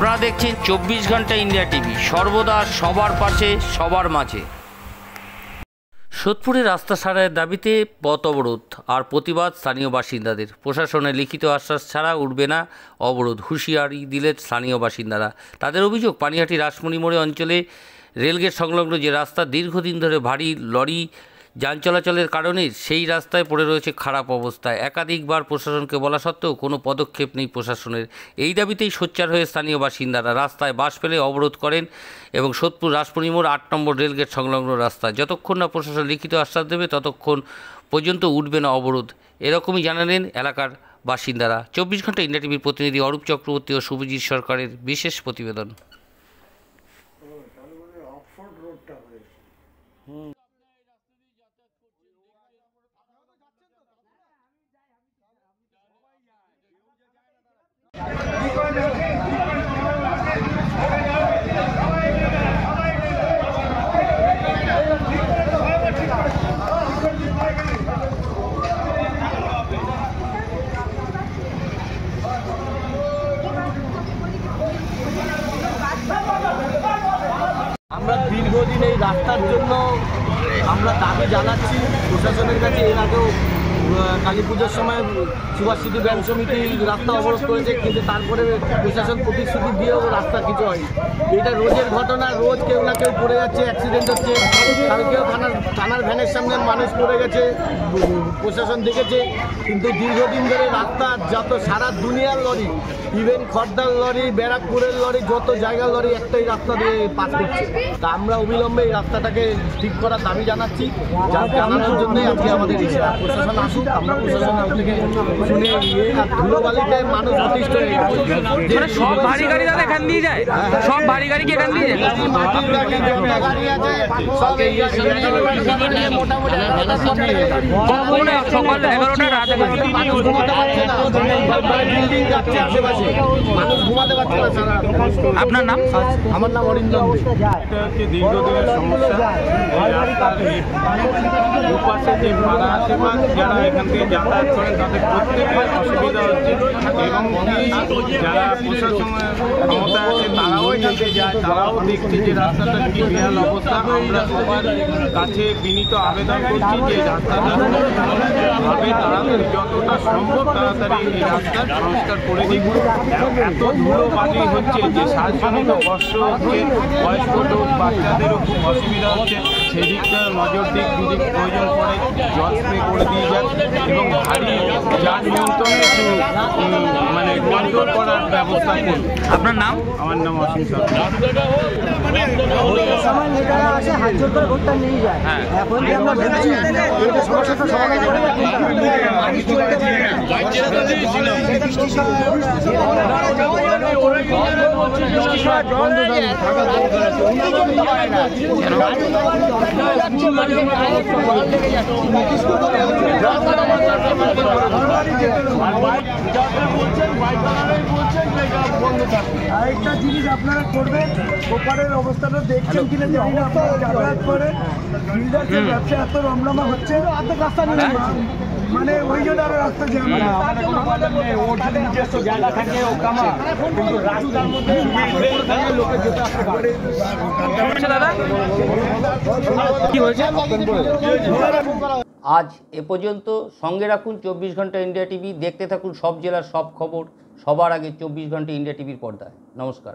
আপনারা দেখছেন 24 ঘন্টা ইন্ডিয়া টিভি, সর্বদা সবার পাশে সবার মাঝে। সোদপুরে রাস্তা সারাইয়ের দাবিতে পথ অবরোধ আর প্রতিবাদ স্থানীয় বাসিন্দাদের। প্রশাসনের লিখিত আশ্বাস ছাড়া উঠবে না অবরোধ, হুঁশিয়ারি দিলেন স্থানীয় বাসিন্দারা। তাদের অভিযোগ, পানিহাটি রাসমণি মোড়ে অঞ্চলে রেলগেট সংলগ্ন যে রাস্তা দীর্ঘদিন ধরে ভারী লরি যান চলাচলের কারণে সেই রাস্তায় পড়ে রয়েছে খারাপ অবস্থায়। একাধিকবার প্রশাসনকে বলা সত্ত্বেও কোনো পদক্ষেপ নেই প্রশাসনের। এই দাবিতেই সোচ্চার হয়ে স্থানীয় বাসিন্দারা রাস্তায় বাস ফেলে অবরোধ করেন এবং সোদপুর রাসমণি মোড় ৮ নম্বর রেলগেট সংলগ্ন রাস্তা যতক্ষণ না প্রশাসন লিখিত আশ্বাস দেবে ততক্ষণ পর্যন্ত উঠবে না অবরোধ, এরকমই জানালেন এলাকার বাসিন্দারা। 24 ঘন্টা ইন্ডিয়া টিভির প্রতিনিধি অরূপ চক্রবর্তী ও শুভজিৎ সরকারের বিশেষ প্রতিবেদন। আমরা দীর্ঘদিন এই রাস্তার জন্য আমরা দাবি জানাচ্ছি প্রশাসনের কাছে। এর আগেও কালী পুজোর সময় সুভাষিত ব্যাংক সমিতি রাস্তা অবরোধ করেছে, কিন্তু তারপরে প্রশাসন প্রতিশ্রুতি দিয়েও রাস্তা কিছু হয়নি। এটা রোজের ঘটনা, রোজ কেউ না কেউ পড়ে যাচ্ছে, অ্যাক্সিডেন্ট হচ্ছে। কালকেও থানার ভ্যানের সামনে মানুষ পড়ে গেছে, প্রশাসন দেখেছে। কিন্তু দীর্ঘদিন ধরে রাস্তা যত সারা দুনিয়ার লরি, ইভেন খড়দার লরি, ব্যারাকপুরের লরি, যত জায়গার লরি একটাই রাস্তা দিয়ে পাস করছে। তা আমরা অবিলম্বে এই রাস্তাটাকে ঠিক করার দাবি জানাচ্ছি। জানানোর জন্যই আজকে আমাদের প্রশাসন আসুক, আমরা প্রশাসনের থেকে শুনে ধুলোবালিতে মানুষ অতিষ্ঠ হয়ে গেছে। সব ভারী গাড়ি দাদা এখান দিয়ে যায়, সব ভারী গাড়ি কি এখান দিয়ে যায়? মাটির গাড়ি যত গাড়ি আছে সব এই মোটামুটি সকাল 11টা রাত 11টা মানুষ ঘুমাতে পারছে না, বিল্ডিং যাচ্ছে আশেপাশে, মানুষ ঘুমাতে পারছে না সারা। আপনার নাম? আমার নাম অরিন্দম দে। দীর্ঘদিনের সমস্যা। এই রাস্তার দুপাশে যে পাড়া আশেপাশ যারা এখান থেকে যাতায়াত করেন তাদের প্রত্যেকের অসুবিধা হচ্ছে, এবং যারা প্রশাসনের ক্ষমতা আছে তারাও এখানে যায়, তারাও দেখছে যে রাস্তাটার কি বেহাল অবস্থা। আমরা সবার কাছে বিনীত আবেদন করছি যে রাস্তাটা ভাবে তাড়াতাড়ি যতটা সম্ভব তাড়াতাড়ি এই রাস্তার সংস্কার করে দিন। এত ধুলো বালি হচ্ছে যে শ্বাসজনিত কষ্ট হচ্ছে, বয়স্ক লোক বাচ্চাদেরও খুব অসুবিধা হচ্ছে। সেদিকটা নজর দিক, যদি প্রয়োজন পড়ে জল স্প্রে করে দিয়ে যান এবং ভারী যান নিয়ন্ত্রণে একটু মানে কন্ট্রোল করার ব্যবস্থা করুন। আপনার নাম? আমার নাম অসীম সরকার। সময় নেতারা আসে হাত জোর করে ভোটটা নিয়ে যায়। এখন যে আমরা বলছি এটা সমস্যাটা সমাধান করে আরেকটা জিনিস আপনারা করবেন, ওপারের অবস্থাটা দেখছেন কিনা জানি না, আপনারা যাতায়াত করে বিল্ডার্সের ব্যবসা এত রমরমা হচ্ছে, রাস্তা নেই, মানে ওই জন্য আরো রাস্তা জ্যাম। জায়গা থাকে ও কামা, কিন্তু রাস্তার মধ্যে লোকে যেতে আসতে পারে। আজ এ পর্যন্ত। সঙ্গে রাখুন 24 ঘন্টা ইন্ডিয়া টিভি, দেখতে থাকুন সব জেলার সব খবর সবার আগে 24 ঘন্টা ইন্ডিয়া টিভির পর্দায়। নমস্কার।